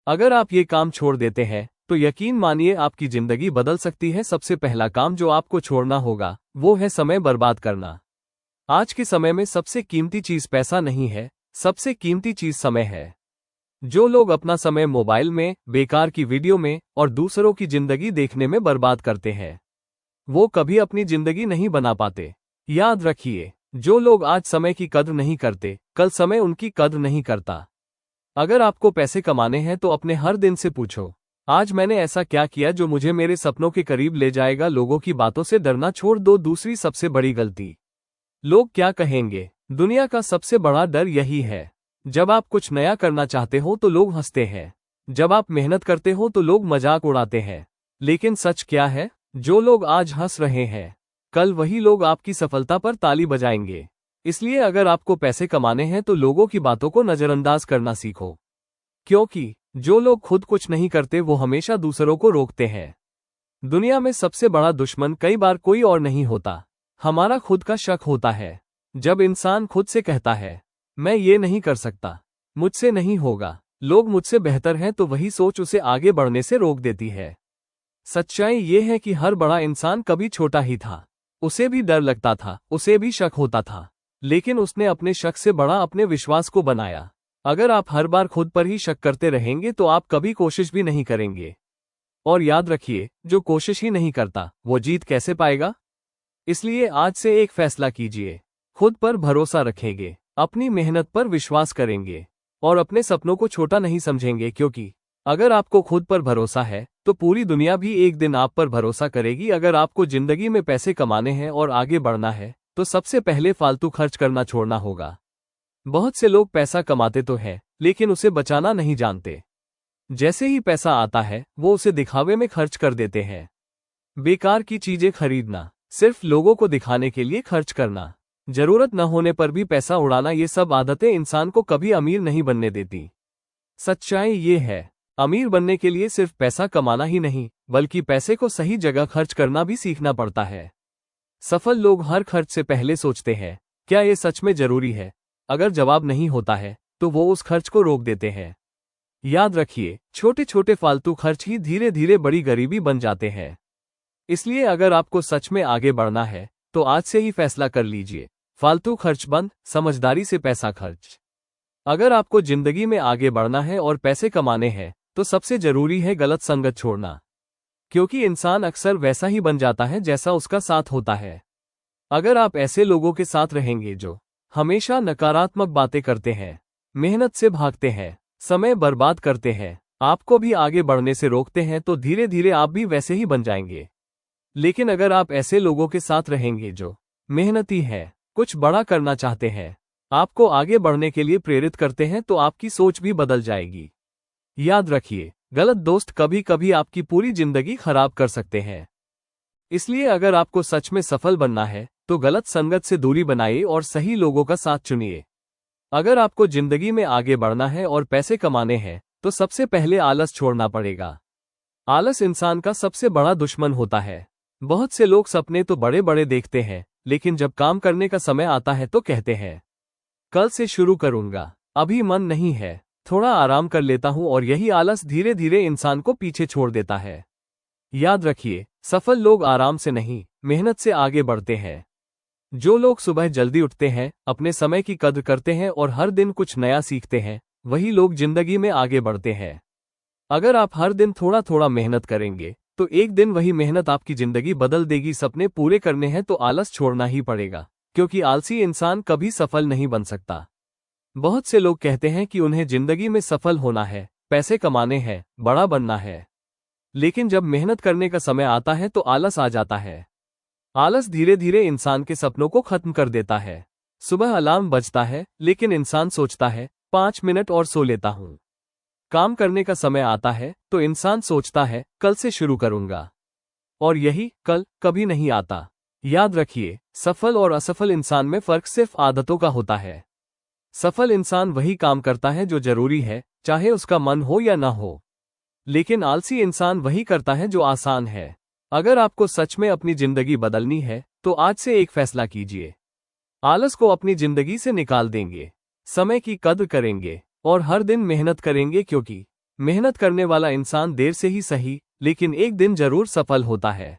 अगर आप ये काम छोड़ देते हैं तो यकीन मानिए आपकी जिंदगी बदल सकती है। सबसे पहला काम जो आपको छोड़ना होगा वो है समय बर्बाद करना। आज के समय में सबसे कीमती चीज पैसा नहीं है, सबसे कीमती चीज समय है। जो लोग अपना समय मोबाइल में, बेकार की वीडियो में और दूसरों की जिंदगी देखने में बर्बाद करते हैं, वो कभी अपनी जिंदगी नहीं बना पाते। याद रखिए, जो लोग आज समय की कद्र नहीं करते, कल समय उनकी कद्र नहीं करता। अगर आपको पैसे कमाने हैं तो अपने हर दिन से पूछो, आज मैंने ऐसा क्या किया जो मुझे मेरे सपनों के करीब ले जाएगा। लोगों की बातों से डरना छोड़ दो। दूसरी सबसे बड़ी गलती, लोग क्या कहेंगे। दुनिया का सबसे बड़ा डर यही है। जब आप कुछ नया करना चाहते हो तो लोग हंसते हैं, जब आप मेहनत करते हो तो लोग मजाक उड़ाते हैं। लेकिन सच क्या है, जो लोग आज हंस रहे हैं, कल वही लोग आपकी सफलता पर ताली बजाएंगे। इसलिए अगर आपको पैसे कमाने हैं तो लोगों की बातों को नजरअंदाज करना सीखो, क्योंकि जो लोग खुद कुछ नहीं करते वो हमेशा दूसरों को रोकते हैं। दुनिया में सबसे बड़ा दुश्मन कई बार कोई और नहीं होता, हमारा खुद का शक होता है। जब इंसान खुद से कहता है मैं ये नहीं कर सकता, मुझसे नहीं होगा, लोग मुझसे बेहतर हैं, तो वही सोच उसे आगे बढ़ने से रोक देती है। सच्चाई ये है कि हर बड़ा इंसान कभी छोटा ही था। उसे भी डर लगता था, उसे भी शक होता था, लेकिन उसने अपने शक से बड़ा अपने विश्वास को बनाया। अगर आप हर बार खुद पर ही शक करते रहेंगे तो आप कभी कोशिश भी नहीं करेंगे। और याद रखिए, जो कोशिश ही नहीं करता वो जीत कैसे पाएगा। इसलिए आज से एक फैसला कीजिए, खुद पर भरोसा रखेंगे, अपनी मेहनत पर विश्वास करेंगे और अपने सपनों को छोटा नहीं समझेंगे। क्योंकि अगर आपको खुद पर भरोसा है तो पूरी दुनिया भी एक दिन आप पर भरोसा करेगी। अगर आपको जिंदगी में पैसे कमाने हैं और आगे बढ़ना है तो सबसे पहले फालतू खर्च करना छोड़ना होगा। बहुत से लोग पैसा कमाते तो हैं लेकिन उसे बचाना नहीं जानते। जैसे ही पैसा आता है वो उसे दिखावे में खर्च कर देते हैं। बेकार की चीजें खरीदना, सिर्फ लोगों को दिखाने के लिए खर्च करना, जरूरत न होने पर भी पैसा उड़ाना, ये सब आदतें इंसान को कभी अमीर नहीं बनने देती। सच्चाई ये है, अमीर बनने के लिए सिर्फ पैसा कमाना ही नहीं बल्कि पैसे को सही जगह खर्च करना भी सीखना पड़ता है। सफल लोग हर खर्च से पहले सोचते हैं, क्या ये सच में जरूरी है। अगर जवाब नहीं होता है तो वो उस खर्च को रोक देते हैं। याद रखिए, छोटे छोटे फालतू खर्च ही धीरे धीरे बड़ी गरीबी बन जाते हैं। इसलिए अगर आपको सच में आगे बढ़ना है तो आज से ही फैसला कर लीजिए, फालतू खर्च बंद, समझदारी से पैसा खर्च। अगर आपको जिंदगी में आगे बढ़ना है और पैसे कमाने हैं तो सबसे जरूरी है गलत संगत छोड़ना, क्योंकि इंसान अक्सर वैसा ही बन जाता है जैसा उसका साथ होता है। अगर आप ऐसे लोगों के साथ रहेंगे जो हमेशा नकारात्मक बातें करते हैं, मेहनत से भागते हैं, समय बर्बाद करते हैं, आपको भी आगे बढ़ने से रोकते हैं, तो धीरे धीरे आप भी वैसे ही बन जाएंगे। लेकिन अगर आप ऐसे लोगों के साथ रहेंगे जो मेहनती हैं, कुछ बड़ा करना चाहते हैं, आपको आगे बढ़ने के लिए प्रेरित करते हैं, तो आपकी सोच भी बदल जाएगी। याद रखिए, गलत दोस्त कभी कभी आपकी पूरी जिंदगी खराब कर सकते हैं। इसलिए अगर आपको सच में सफल बनना है तो गलत संगत से दूरी बनाइए और सही लोगों का साथ चुनिए। अगर आपको जिंदगी में आगे बढ़ना है और पैसे कमाने हैं तो सबसे पहले आलस छोड़ना पड़ेगा। आलस इंसान का सबसे बड़ा दुश्मन होता है। बहुत से लोग सपने तो बड़े बड़े देखते हैं, लेकिन जब काम करने का समय आता है तो कहते हैं कल से शुरू करूंगा, अभी मन नहीं है, थोड़ा आराम कर लेता हूं, और यही आलस धीरे धीरे इंसान को पीछे छोड़ देता है। याद रखिए, सफल लोग आराम से नहीं, मेहनत से आगे बढ़ते हैं। जो लोग सुबह जल्दी उठते हैं, अपने समय की कद्र करते हैं और हर दिन कुछ नया सीखते हैं, वही लोग जिंदगी में आगे बढ़ते हैं। अगर आप हर दिन थोड़ा थोड़ा मेहनत करेंगे तो एक दिन वही मेहनत आपकी जिंदगी बदल देगी। सपने पूरे करने हैं तो आलस छोड़ना ही पड़ेगा, क्योंकि आलसी इंसान कभी सफल नहीं बन सकता। बहुत से लोग कहते हैं कि उन्हें जिंदगी में सफल होना है, पैसे कमाने हैं, बड़ा बनना है, लेकिन जब मेहनत करने का समय आता है तो आलस आ जाता है। आलस धीरे धीरे इंसान के सपनों को खत्म कर देता है। सुबह अलार्म बजता है लेकिन इंसान सोचता है 5 मिनट और सो लेता हूं। काम करने का समय आता है तो इंसान सोचता है कल से शुरू करूंगा, और यही कल कभी नहीं आता। याद रखिए, सफल और असफल इंसान में फर्क सिर्फ आदतों का होता है। सफल इंसान वही काम करता है जो जरूरी है, चाहे उसका मन हो या ना हो, लेकिन आलसी इंसान वही करता है जो आसान है। अगर आपको सच में अपनी जिंदगी बदलनी है तो आज से एक फैसला कीजिए, आलस को अपनी जिंदगी से निकाल देंगे, समय की कद्र करेंगे और हर दिन मेहनत करेंगे, क्योंकि मेहनत करने वाला इंसान देर से ही सही, लेकिन एक दिन जरूर सफल होता है।